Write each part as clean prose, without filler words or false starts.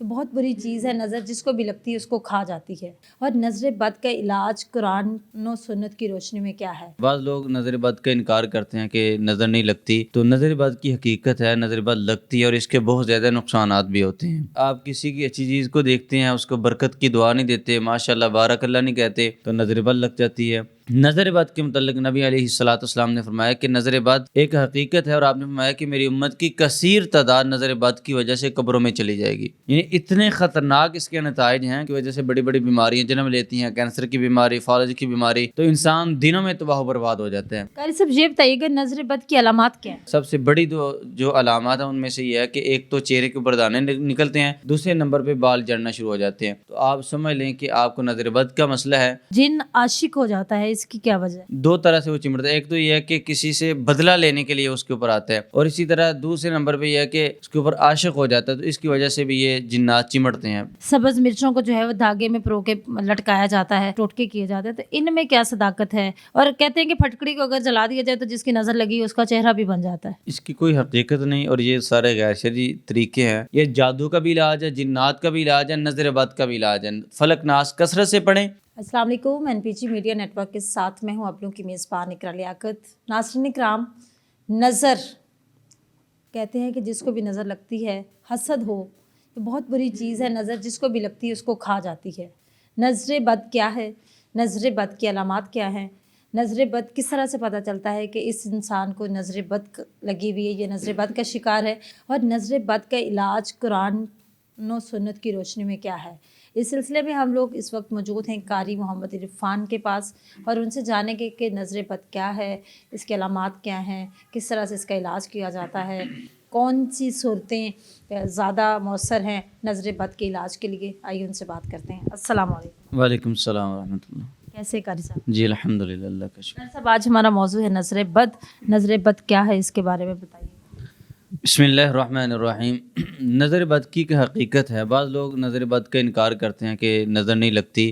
بہت بری چیز ہے نظر، جس کو بھی لگتی ہے اس کو کھا جاتی ہے۔ اور نظر بد کا علاج قرآن و سنت کی روشنی میں کیا ہے؟ بعض لوگ نظر بد کا انکار کرتے ہیں کہ نظر نہیں لگتی، تو نظر بد کی حقیقت ہے، نظر بد لگتی ہے اور اس کے بہت زیادہ نقصانات بھی ہوتے ہیں۔ آپ کسی کی اچھی چیز کو دیکھتے ہیں، اس کو برکت کی دعا نہیں دیتے، ماشاءاللہ بارک اللہ نہیں کہتے، تو نظر بد لگ جاتی ہے۔ نظر بد کے متعلق نبی علیہ الصلوۃ والسلام نے فرمایا کہ نظر بد ایک حقیقت ہے، اور آپ نے فرمایا کہ میری امت کی کثیر تعداد نظر بد کی وجہ سے قبروں میں چلی جائے گی۔ یعنی اتنے خطرناک اس کے نتائج ہیں کہ وجہ سے بڑی بڑی بیماریاں جنم لیتی ہیں، کینسر کی بیماری، فالج کی بیماری، تو انسان دنوں میں تباہ و برباد ہو جاتے ہیں۔ قاری صاحب یہ بتائیے گا نظر بد کی علامات کیا ہیں؟ سب سے بڑی جو علامات ہیں ان میں سے یہ ہے کہ ایک تو چہرے کے اوپر دانے نکلتے ہیں، دوسرے نمبر پہ بال جھڑنا شروع ہو جاتے ہیں۔ تو آپ سمجھ لیں کہ آپ کو نظر بد کا مسئلہ ہے۔ جن عاشق ہو جاتا ہے، اس کی کیا وجہ ہے؟ دو طرح سے وہ چمڑتا ہے، ایک تو یہ ہے کہ کسی سے بدلہ لینے کے لیے اس کے اوپر آتا ہے، اور اسی طرح دوسرے نمبر پہ یہ ہے کہ اس کے اوپر عاشق ہو جاتا ہے، تو اس کی وجہ سے بھی یہ جنات چمڑتے ہیں۔ سبز مرچوں کو جو ہے وہ دھاگے میں پرو کے لٹکایا جاتا ہے، ٹوٹکے کیے جاتے ہیں، تو ان میں کیا صداقت ہے؟ اور کہتے ہیں کہ پھٹکڑی کو اگر جلا دیا جائے تو جس کی نظر لگی اس کا چہرہ بھی بن جاتا ہے۔ اس کی کوئی حقیقت نہیں، اور یہ سارے غیر شرعی طریقے ہیں۔ یہ جادو کا بھی علاج ہے، جنات کا بھی علاج ہے، نظر بد کا بھی علاج ہے۔ فلک ناس کثرت سے پڑھیں۔ السلام علیکم، NPG میڈیا نیٹ ورک کے ساتھ میں ہوں آپ لوگوں کی میزبان اقرا لیاقت۔ ناظرین اکرام، نظر کہتے ہیں کہ جس کو بھی نظر لگتی ہے، حسد ہو، یہ بہت بری چیز ہے نظر، جس کو بھی لگتی ہے اس کو کھا جاتی ہے۔ نظر بد کیا ہے؟ نظر بد کی علامات کیا ہیں؟ نظر بد کس طرح سے پتہ چلتا ہے کہ اس انسان کو نظر بد لگی ہوئی ہے، یہ نظر بد کا شکار ہے؟ اور نظر بد کا علاج قرآن و سنت کی روشنی میں کیا ہے؟ اس سلسلے میں ہم لوگ اس وقت موجود ہیں قاری محمد عرفان کے پاس، اور ان سے جانیں گے کہ نظر بد کیا ہے، اس کے علامات کیا ہیں، کس طرح سے اس کا علاج کیا جاتا ہے، کون سی صورتیں زیادہ مؤثر ہیں نظر بد کے علاج کے لیے۔ آئیے ان سے بات کرتے ہیں۔ السلام علیکم۔ وعلیکم السلام ورحمۃ اللہ۔ کیسے قاری صاحب؟ جی الحمدللہ، اللہ کا شکر۔ قاری صاحب آج ہمارا موضوع ہے نظر بد۔ نظر بد کیا ہے، اس کے بارے میں بتائیے۔ بسم اللہ الرحمن الرحیم۔ نظر بد کی حقیقت ہے، بعض لوگ نظر بد کا انکار کرتے ہیں کہ نظر نہیں لگتی،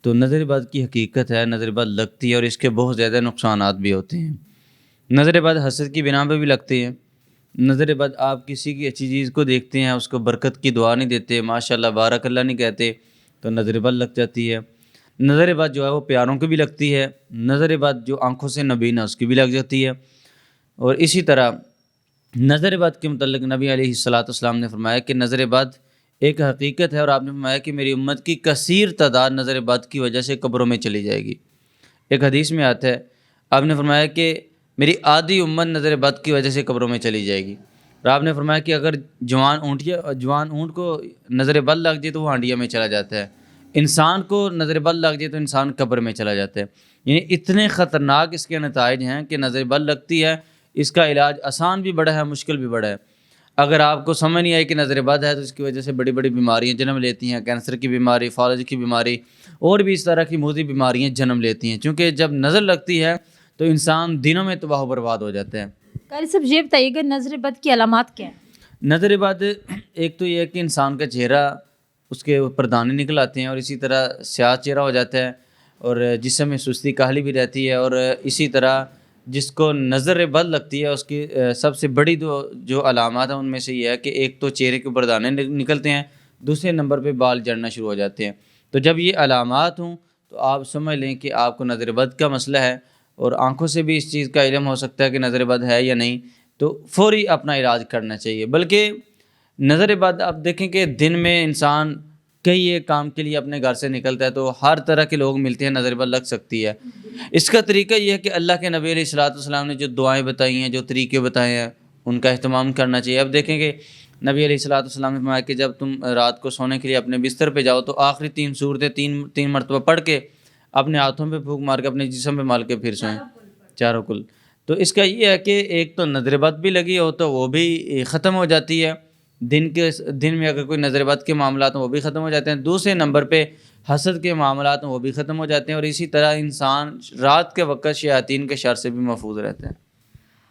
تو نظر بد کی حقیقت ہے، نظر بد لگتی ہے اور اس کے بہت زیادہ نقصانات بھی ہوتے ہیں۔ نظر بد حسد کی بنا پہ بھی لگتی ہے۔ نظر بد آپ کسی کی اچھی چیز کو دیکھتے ہیں، اس کو برکت کی دعا نہیں دیتے، ماشاءاللہ بارک اللہ نہیں کہتے، تو نظر بد لگ جاتی ہے۔ نظر بد جو ہے وہ پیاروں کو بھی لگتی ہے، نظر بد جو آنکھوں سے نبینا اس کی بھی لگ جاتی ہے۔ اور اسی طرح نظر بد کے متعلق نبی علیہ الصلوۃ والسلام نے فرمایا کہ نظر بد ایک حقیقت ہے، اور آپ نے فرمایا کہ میری امت کی کثیر تعداد نظر بد کی وجہ سے قبروں میں چلی جائے گی۔ ایک حدیث میں آتا ہے، آپ نے فرمایا کہ میری آدھی امت نظر بد کی وجہ سے قبروں میں چلی جائے گی، اور آپ نے فرمایا کہ اگر جوان اونٹ کو نظر بد لگ جائے تو وہ ہانڈیا میں چلا جاتا ہے، انسان کو نظر بد لگ جائے تو انسان قبر میں چلا جاتا ہے۔ یعنی اتنے خطرناک اس کے نتائج ہیں کہ نظر بد لگتی ہے، اس کا علاج آسان بھی بڑا ہے، مشکل بھی بڑا ہے۔ اگر آپ کو سمجھ نہیں آئی کہ نظر بد ہے تو اس کی وجہ سے بڑی بڑی بیماریاں جنم لیتی ہیں، کینسر کی بیماری، فالج کی بیماری، اور بھی اس طرح کی موذی بیماریاں جنم لیتی ہیں، چونکہ جب نظر لگتی ہے تو انسان دنوں میں تباہ و برباد ہو جاتا ہے۔ قاری صاحب یہ بتائیے گا نظر بد کی علامات کیا ہیں؟ نظر بد ایک تو یہ ہے کہ انسان کا چہرہ، اس کے اوپر دانے نکل آتے ہیں، اور اسی طرح سیاہ چہرہ ہو جاتا ہے، اور جسم میں سستی کاہلی بھی رہتی ہے، اور اسی طرح جس کو نظر بد لگتی ہے اس کی سب سے بڑی جو علامات ہیں ان میں سے یہ ہے کہ ایک تو چہرے کے اوپر دانے نکلتے ہیں، دوسرے نمبر پہ بال جھڑنا شروع ہو جاتے ہیں۔ تو جب یہ علامات ہوں تو آپ سمجھ لیں کہ آپ کو نظر بد کا مسئلہ ہے، اور آنکھوں سے بھی اس چیز کا علم ہو سکتا ہے کہ نظر بد ہے یا نہیں، تو فوری اپنا علاج کرنا چاہیے۔ بلکہ نظر بد آپ دیکھیں کہ دن میں انسان کئی ایک کام کے لیے اپنے گھر سے نکلتا ہے تو ہر طرح کے لوگ ملتے ہیں، نظر بد لگ سکتی ہے۔ اس کا طریقہ یہ ہے کہ اللہ کے نبی علیہ الصلوۃ والسلام نے جو دعائیں بتائی ہیں، جو طریقے بتائے ہیں، ان کا اہتمام کرنا چاہیے۔ اب دیکھیں کہ نبی علیہ الصلوۃ والسلام نے فرمایا کہ جب تم رات کو سونے کے لیے اپنے بستر پہ جاؤ تو آخری 3 سورتیں تین مرتبہ پڑھ کے اپنے ہاتھوں پہ پھونک مار کے اپنے جسم پہ مال کے پھر سوئیں، چاروں کل۔ تو اس کا یہ ہے کہ ایک تو نظر بد بھی لگی ہو تو وہ بھی ختم ہو جاتی ہے، دن میں اگر کوئی نظر بد کے معاملات ہیں وہ بھی ختم ہو جاتے ہیں، دوسرے نمبر پہ حسد کے معاملات ہیں وہ بھی ختم ہو جاتے ہیں، اور اسی طرح انسان رات کے وقت شیاطین کے شر سے بھی محفوظ رہتا ہے۔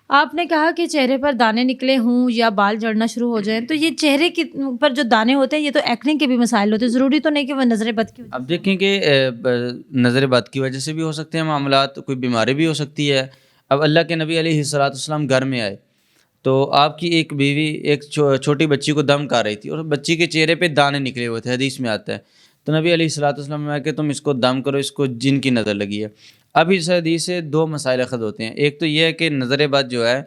آپ نے کہا کہ چہرے پر دانے نکلے ہوں یا بال جھڑنا شروع ہو جائیں، تو یہ چہرے کے پر جو دانے ہوتے ہیں یہ تو ایکنے کے بھی مسائل ہوتے ہیں، ضروری تو نہیں کہ وہ نظر بد کی وجہ سے۔ اب دیکھیں کہ نظر بد کی وجہ سے بھی ہو سکتے ہیں معاملات، کوئی بیماری بھی ہو سکتی ہے۔ اب اللہ کے نبی علیہ الصلوۃ والسلام گھر میں آئے تو آپ کی ایک بیوی ایک چھوٹی بچی کو دم کر رہی تھی اور بچی کے چہرے پہ دانے نکلے ہوئے تھے، حدیث میں آتا ہے. تو نبی علیہ الصلوۃ والسلام نے کہا کہ تم اس کو دم کرو، اس کو جن کی نظر لگی ہے. اب اس حدیث سے دو مسائل اخذ ہوتے ہیں. ایک تو یہ ہے کہ نظر بد جو ہے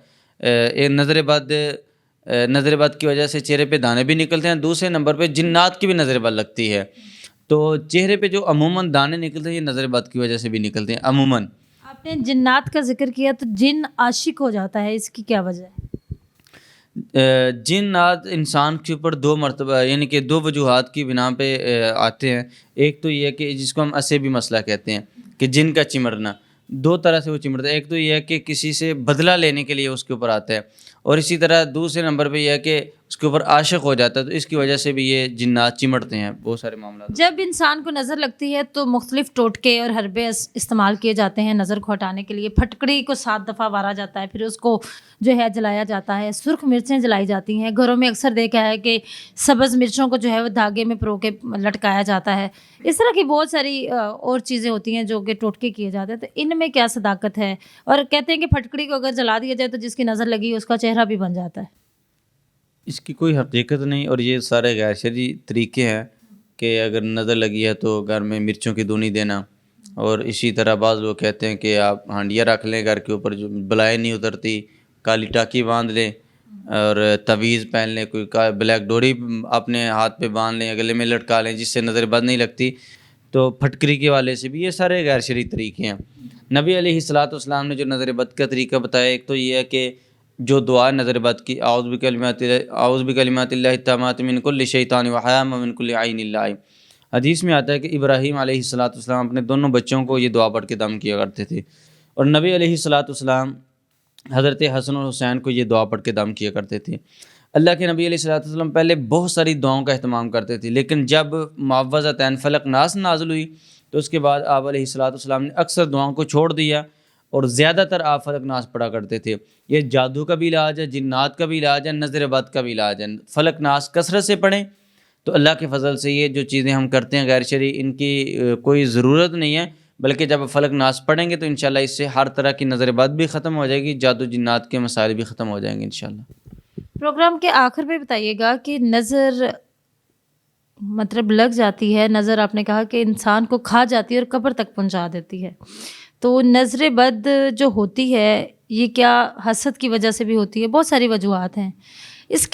نظر بد کی وجہ سے چہرے پہ دانے بھی نکلتے ہیں. دوسرے نمبر پہ جنات کی بھی نظر بد لگتی ہے. تو چہرے پہ جو عموماً دانے نکلتے ہیں یہ نظر بد کی وجہ سے بھی نکلتے ہیں عموماً. آپ نے جنات کا ذکر کیا تو جن عاشق ہو جاتا ہے، اس کی کیا وجہ ہے؟ جنات انسان کے اوپر دو مرتبہ یعنی کہ دو وجوہات کی بنا پہ آتے ہیں. ایک تو یہ کہ جس کو ہم عصبی مسئلہ کہتے ہیں کہ جن کا چمڑنا، دو طرح سے وہ چمڑتا ہے. ایک تو یہ ہے کہ کسی سے بدلہ لینے کے لیے اس کے اوپر آتا ہے، اور اسی طرح دوسرے نمبر پہ یہ ہے کہ اس کے اوپر عاشق ہو جاتا ہے، تو اس کی وجہ سے بھی یہ جنات چمڑتے ہیں. بہت سارے معاملات. جب انسان کو نظر لگتی ہے تو مختلف ٹوٹکے اور حربے استعمال کیے جاتے ہیں نظر کو ہٹانے کے لیے. پھٹکڑی کو 7 دفعہ مارا جاتا ہے، پھر اس کو جو ہے جلایا جاتا ہے. سرخ مرچیں جلائی جاتی ہیں. گھروں میں اکثر دیکھا ہے کہ سبز مرچوں کو جو ہے وہ دھاگے میں پرو کے لٹکایا جاتا ہے. اس طرح کی بہت ساری اور چیزیں ہوتی ہیں جو کہ ٹوٹکے کیے جاتے ہیں. تو ان میں کیا صداقت ہے؟ اور کہتے ہیں کہ پھٹکڑی کو اگر جلا دیا جائے تو جس کی نظر لگی اس کا چہرہ بھی بن جاتا ہے. اس کی کوئی حقیقت نہیں، اور یہ سارے غیر شرعی طریقے ہیں کہ اگر نظر لگی ہے تو گھر میں مرچوں کی دونی دینا. اور اسی طرح بعض لوگ کہتے ہیں کہ آپ ہانڈیاں رکھ لیں گھر کے اوپر، جو بلائیں نہیں اترتی، کالی ٹاکی باندھ لیں اور تعویذ پہن لیں، کوئی بلیک ڈوری اپنے ہاتھ پہ باندھ لیں، گلے میں لٹکا لیں جس سے نظر بد نہیں لگتی. تو پھٹکری کے والے سے بھی یہ سارے غیر شرعی طریقے ہیں. نبی علیہ الصلوۃ والسلام نے جو نظر بد کا طریقہ بتایا، ایک تو یہ ہے کہ جو دعا نظر بد کی، اعوذ بکلمات اللہ التامات من کل شیطان وحام ومن کل عین اللہ. حدیث میں آتا ہے کہ ابراہیم علیہ الصلوۃ والسلام اپنے دونوں بچوں کو یہ دعا پڑھ کے دم کیا کرتے تھے، اور نبی علیہ الصلوۃ والسلام حضرت حسن اور حسین کو یہ دعا پڑھ کے دم کیا کرتے تھے. اللہ کے نبی علیہ الصلوۃ والسلام پہلے بہت ساری دعاؤں کا اہتمام کرتے تھے، لیکن جب معوذتین فلق ناس نازل ہوئی تو اس کے بعد آپ علیہ الصلوۃ والسلام نے اکثر دعاؤں کو چھوڑ دیا اور زیادہ تر آپ فلق ناس پڑھا کرتے تھے. یہ جادو کا بھی علاج ہے، جنات کا بھی علاج ہے، نظر بد کا بھی علاج ہے. فلق ناس کثرت سے پڑھیں تو اللہ کے فضل سے یہ جو چیزیں ہم کرتے ہیں غیر شرعی، ان کی کوئی ضرورت نہیں ہے، بلکہ جب فلق ناس پڑھیں گے تو انشاءاللہ اس سے ہر طرح کی نظر بد بھی ختم ہو جائے گی، جادو جنات کے مسائل بھی ختم ہو جائیں گے انشاءاللہ. پروگرام کے آخر میں بتائیے گا کہ نظر مطلب لگ جاتی ہے، نظر آپ نے کہا کہ انسان کو کھا جاتی ہے اور قبر تک پہنچا دیتی ہے، تو نظر بد جو ہوتی ہے یہ کیا حسد کی وجہ سے بھی ہوتی ہے؟ بہت ساری وجوہات ہیں، اس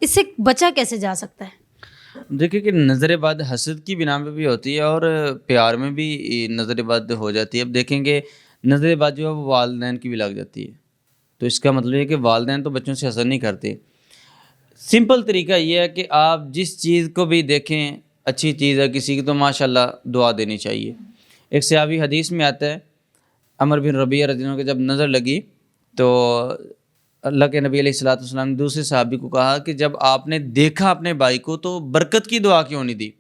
سے بچا کیسے جا سکتا ہے؟ دیکھیں کہ نظر بد حسد کی بنا پہ بھی ہوتی ہے اور پیار میں بھی نظر بد ہو جاتی ہے. اب دیکھیں کہ نظر بد جو ہے وہ والدین کی بھی لگ جاتی ہے، تو اس کا مطلب یہ کہ والدین تو بچوں سے حسد نہیں کرتے. سمپل طریقہ یہ ہے کہ آپ جس چیز کو بھی دیکھیں اچھی چیز ہے کسی کی تو ماشاءاللہ دعا دینی چاہیے. ایک صحابی حدیث میں آتا ہے، عمر بن ربیعہ رضی اللہ عنہ کو جب نظر لگی تو اللہ کے نبی علیہ الصلوۃ والسلام نے دوسرے صحابی کو کہا کہ جب آپ نے دیکھا اپنے بھائی کو تو برکت کی دعا کیوں نہیں دی؟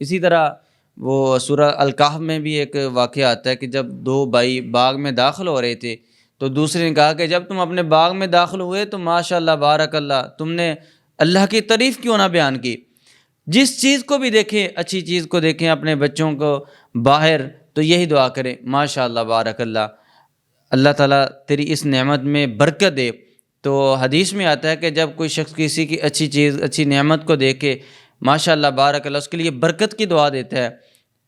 اسی طرح وہ سورہ الکہف میں بھی ایک واقعہ آتا ہے کہ جب دو بھائی باغ میں داخل ہو رہے تھے تو دوسرے نے کہا کہ جب تم اپنے باغ میں داخل ہوئے تو ماشاءاللہ بارک اللہ، تم نے اللہ کی تعریف کیوں نہ بیان کی؟ جس چیز کو بھی دیکھیں، اچھی چیز کو دیکھیں اپنے بچوں کو باہر تو یہی دعا کریں، ماشاءاللہ بارک اللہ، اللہ تعالیٰ تیری اس نعمت میں برکت دے. تو حدیث میں آتا ہے کہ جب کوئی شخص کسی کی اچھی چیز اچھی نعمت کو دیکھے ماشاءاللہ بارک اللہ، اس کے لیے برکت کی دعا دیتا ہے،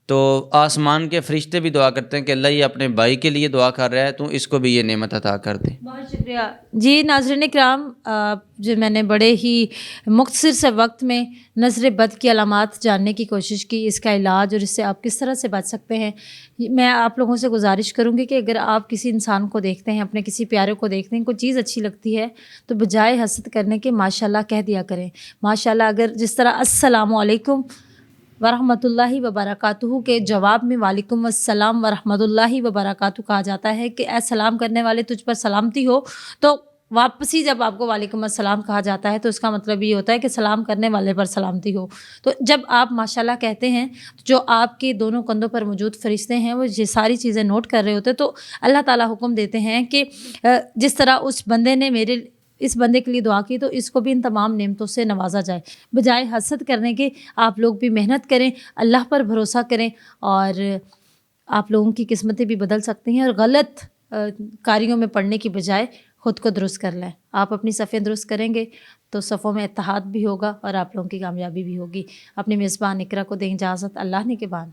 تو آسمان کے فرشتے بھی دعا کرتے ہیں کہ اللہ یہ اپنے بھائی کے لیے دعا کر رہا ہے تو اس کو بھی یہ نعمت عطا کر دے. بہت شکریہ جی. ناظرین کرام، جو میں نے بڑے ہی مختصر سے وقت میں نظر بد کی علامات جاننے کی کوشش کی، اس کا علاج اور اس سے آپ کس طرح سے بچ سکتے ہیں. میں آپ لوگوں سے گزارش کروں گی کہ اگر آپ کسی انسان کو دیکھتے ہیں، اپنے کسی پیارے کو دیکھتے ہیں، کوئی چیز اچھی لگتی ہے تو بجائے حسد کرنے کے ماشاءاللہ کہہ دیا کریں. ماشاءاللہ اگر جس طرح السلام علیکم ورحمۃ اللہ وبرکاتہ کے جواب میں وعلیکم السلام ورحمۃ اللہ وبرکاتہ کہا جاتا ہے کہ اے سلام کرنے والے تجھ پر سلامتی ہو، تو واپسی جب آپ کو وعلیکم السلام کہا جاتا ہے تو اس کا مطلب یہ ہوتا ہے کہ سلام کرنے والے پر سلامتی ہو. تو جب آپ ماشاءاللہ کہتے ہیں تو جو آپ کے دونوں کندھوں پر موجود فرشتے ہیں وہ یہ ساری چیزیں نوٹ کر رہے ہوتے، تو اللہ تعالیٰ حکم دیتے ہیں کہ جس طرح اس بندے نے اس بندے کے لیے دعا کی تو اس کو بھی ان تمام نعمتوں سے نوازا جائے. بجائے حسد کرنے کے آپ لوگ بھی محنت کریں، اللہ پر بھروسہ کریں، اور آپ لوگوں کی قسمتیں بھی بدل سکتی ہیں، اور غلط کاریوں میں پڑنے کی بجائے خود کو درست کر لیں. آپ اپنی صفیں درست کریں گے تو صفوں میں اتحاد بھی ہوگا اور آپ لوگوں کی کامیابی بھی ہوگی۔ اپنے میزبان اقرا کو دیں اجازت، اللہ نے کے بان۔